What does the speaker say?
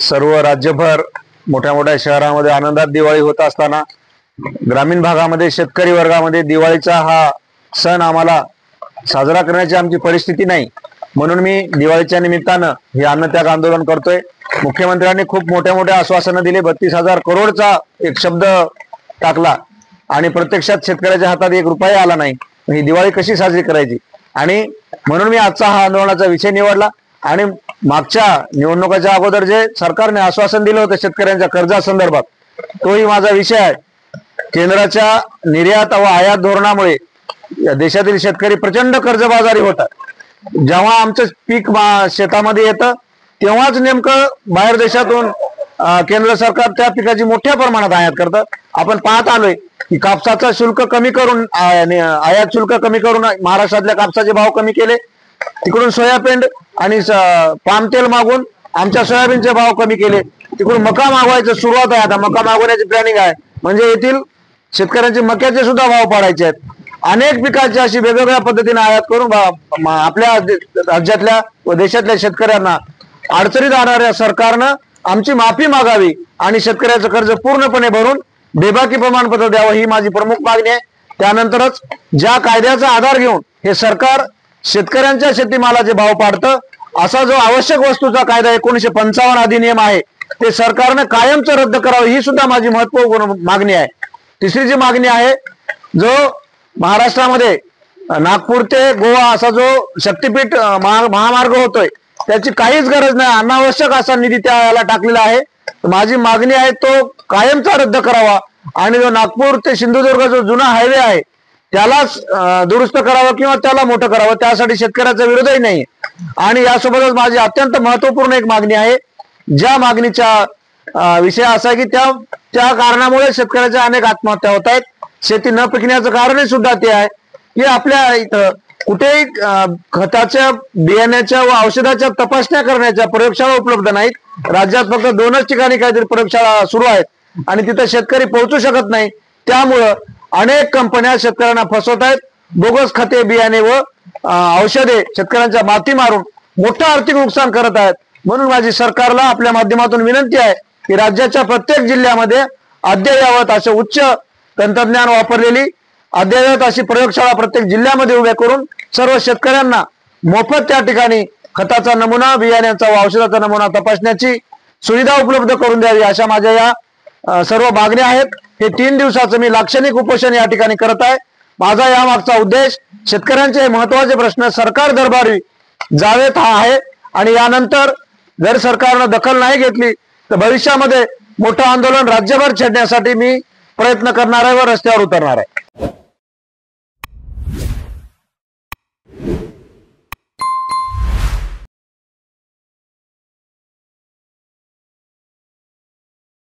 सर्व राज्यभर मोठ्या मोठ्या शहरांमध्ये आनंदात दिवाळी होत असताना ग्रामीण भागामध्ये शेतकरी वर्गामध्ये दिवाळीचा हा सण आम्हाला साजरा करण्याची आमची परिस्थिती नाही, म्हणून मी दिवाळीच्या निमित्तानं हे अन्नत्याग आंदोलन करतोय। मुख्यमंत्र्यांनी खूप मोठ्या मोठ्या आश्वासनं दिले, 32,000 करोडचा एक शब्द टाकला आणि प्रत्यक्षात शेतकऱ्याच्या हातात एक रुपया आला नाही। ही दिवाळी कशी साजरी करायची, आणि म्हणून मी आजचा हा आंदोलनाचा विषय निवडला। आणि मागच्या निवडणुकाच्या अगोदर जे सरकारने आश्वासन दिलं होतं शेतकऱ्यांच्या कर्जासंदर्भात, तोही माझा विषय आहे। केंद्राच्या निर्यात व आयात धोरणामुळे देशातील शेतकरी प्रचंड कर्जबाजारी होतात। जेव्हा आमचं पीक शेतामध्ये येतं तेव्हाच नेमकं बाहेर देशातून केंद्र सरकार त्या पिकाची मोठ्या प्रमाणात आयात करतं। आपण पाहत आलोय की कापसाचं शुल्क कमी करून, आयात शुल्क कमी करून महाराष्ट्रातल्या कापसाचे भाव कमी केले, तिकडून सोयाबीन आणि पाम तेल मागून आमच्या सोयाबीनचे भाव कमी केले, तिकडून मका मागवायचं सुरुवात आहे। आता मका मागवण्याची प्लॅनिंग आहे, म्हणजे येथील शेतकऱ्यांचे मक्याचे सुद्धा भाव पाडायचे आहेत। अनेक पिकाची अशी वेगवेगळ्या पद्धतीने आयात करून आपल्या राज्यातल्या व देशातल्या शेतकऱ्यांना अडचणीत आणणाऱ्या सरकारनं आमची माफी मागावी आणि शेतकऱ्याचं कर्ज पूर्णपणे भरून बेबाकी प्रमाणपत्र द्यावं, ही माझी प्रमुख मागणी आहे। त्यानंतरच ज्या कायद्याचा आधार घेऊन हे सरकार शेतकऱ्यांच्या शेतीमालाचे भाव पाडतं, असा जो आवश्यक वस्तूचा कायदा 1955 अधिनियम आहे ते सरकारनं कायमचं रद्द करावं, ही सुद्धा माझी महत्वपूर्ण मागणी आहे। तिसरी जी मागणी आहे, जो महाराष्ट्रामध्ये नागपूर ते गोवा असा जो शक्तीपीठ महामार्ग होतोय त्याची काहीच गरज नाही, अनावश्यक असा निधी त्याला टाकलेला आहे। माझी मागणी आहे तो कायमचा रद्द करावा आणि जो नागपूर ते सिंधुदुर्ग जो जुना हायवे आहे त्यालाच दुरुस्त करावं किंवा त्याला मोठं करावं, त्यासाठी शेतकऱ्याचा विरोधही नाही। आणि यासोबतच माझी अत्यंत महत्वपूर्ण एक मागणी आहे, ज्या मागणीचा विषय असा आहे की त्या कारणामुळे शेतकऱ्याच्या अनेक आत्महत्या होत आहेत। शेती न पिकण्याचं कारणही सुद्धा ते आहे की आपल्या इथं कुठेही खताच्या, बियाण्याच्या व औषधाच्या तपासण्या करण्याच्या प्रयोगशाळा उपलब्ध नाहीत। राज्यात फक्त 2च ठिकाणी काहीतरी प्रयोगशाळा सुरू आहेत आणि तिथं शेतकरी पोहोचू शकत नाही। त्यामुळं अनेक कंपन्या शेतकऱ्यांना फसवत आहेत, बोगस खते, बियाणे व औषधे शेतकऱ्यांच्या माती मारून मोठं आर्थिक नुकसान करत आहेत। म्हणून माझी सरकारला आपल्या माध्यमातून विनंती आहे की राज्याच्या प्रत्येक जिल्ह्यामध्ये अद्ययावत असे उच्च तंत्रज्ञान वापरलेली अद्ययावत अशी प्रयोगशाळा प्रत्येक जिल्ह्यामध्ये उभ्या करून सर्व शेतकऱ्यांना मोफत त्या ठिकाणी खताचा नमुना, बियाण्याचा व औषधाचा नमुना तपासण्याची सुविधा उपलब्ध करून द्यावी, अशा माझ्या या सर्व मागण्या आहेत। हे 3 दिवसाचं मी लाक्षणिक उपोषण या ठिकाणी करत आहे। माझा यामागचा उद्देश शेतकऱ्यांचे महत्वाचे प्रश्न सरकार दरबारी जावेत हा आहे, आणि यानंतर जर सरकारनं दखल नाही घेतली तर भविष्यामध्ये मोठं आंदोलन राज्यभर छेडण्यासाठी मी प्रयत्न करणार आहे व रस्त्यावर उतरणार आहे।